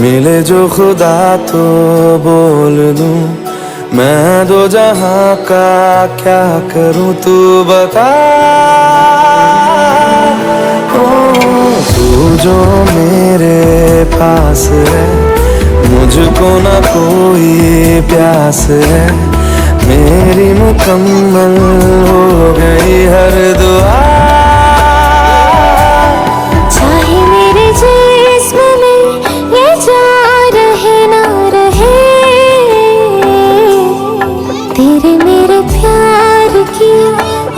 मिले जो खुदा तो बोल दूं मैं दो जहां का क्या करूं तू बता। ओ तू जो मेरे पास है मुझको ना कोई प्यास है, मेरी मुकम्मल हो गई हर दुआ। चाहे मेरे जिस्म में ये जान रहे ना रहे, तेरे मेरे प्यार की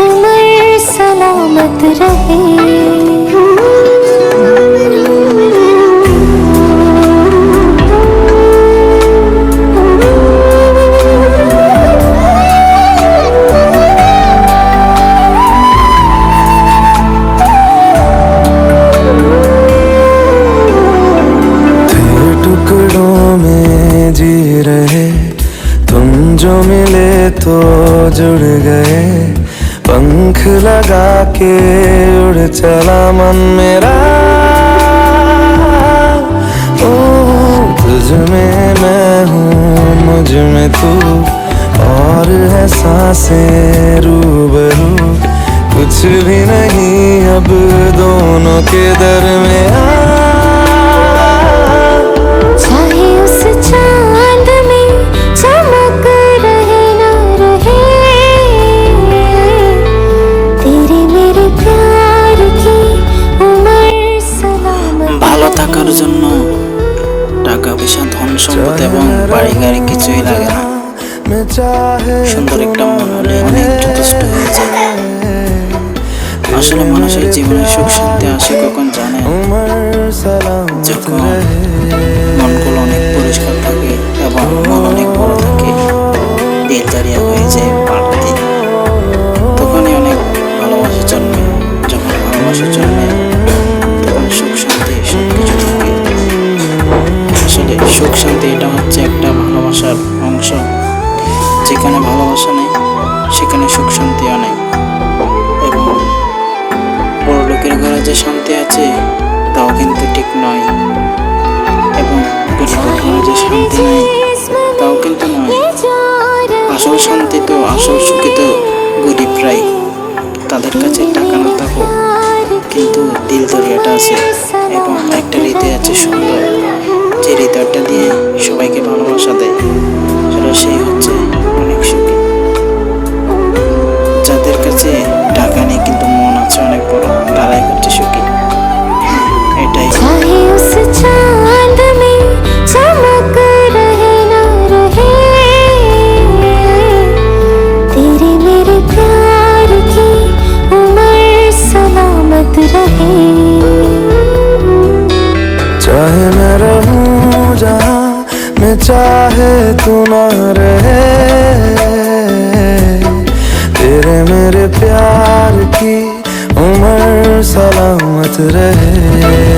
उम्र सलामत रहे। जी रहे तुम जो मिले तो जुड़ गए, पंख लगा के उड़ चला मन मेरा। ओ तुझ में मैं हूँ मुझ में तू, और है सांसें रूबरू, कुछ भी नहीं अब दोनों के दरमियां। चाहे उस चांद में चमक रहे ना रहे, तेरे मेरे प्यार की उम्र सलामत। ভালো থাকার জন্য টাকা পয়সা ধন সম্পদ এবং বাড়ি গাড়ি কিছুই লাগে না, সুন্দর একটা মন হলে অনেক যথেষ্ট হয়ে যায়। আসলে মানুষের জীবনে সুখ শান্তি আসে কখন জানে, যখন মনগুলো অনেক পরিষ্কার থাকে এবং মন অনেক বড় থাকে, দিল দাঁড়িয়ে হয়ে যায় বাড়তি, তখনই অনেক ভালোবাসা জন্মে। যখন ভালোবাসা জন্মে তখন সুখ শান্তি সবকিছু থাকে। আসলে সুখ শান্তি এটা হচ্ছে একটা ভালোবাসার অংশ। যেখানে ভালোবাসা নেই সেখানে সুখ শান্তিও নেই। এবং বড় লোকের ঘরে যে শান্তি আছে তাও কিন্তু ঠিক নয়, এবং গরিবের ঘরে যে শান্তি নেই তাও কিন্তু নয়। আসল শান্তি তো আসল সুখী তো গরিবরাই, তাদের কাছে টাকা না থাকুক কিন্তু দিল দরিয়াটা আছে এবং একটা হৃদয় আছে সুন্দর, যে হৃদয়টা দিয়ে সবাইকে ভালোবাসা দেয়, সেটা সেই হচ্ছে অনেক সুখী। যাদের কাছে টাকা নেই কিন্তু মন আছে অনেক বড়, তারাই হচ্ছে সুখী। এটাই चाहे उस चांद में चमक रहे ना रहे, तेरे मेरे प्यार की उम्र सलामत रहे। चाहे मैं रहूं जहां मैं चाहे तू ना रहे, तेरे मेरे प्यार की उम्र सलामत रहे।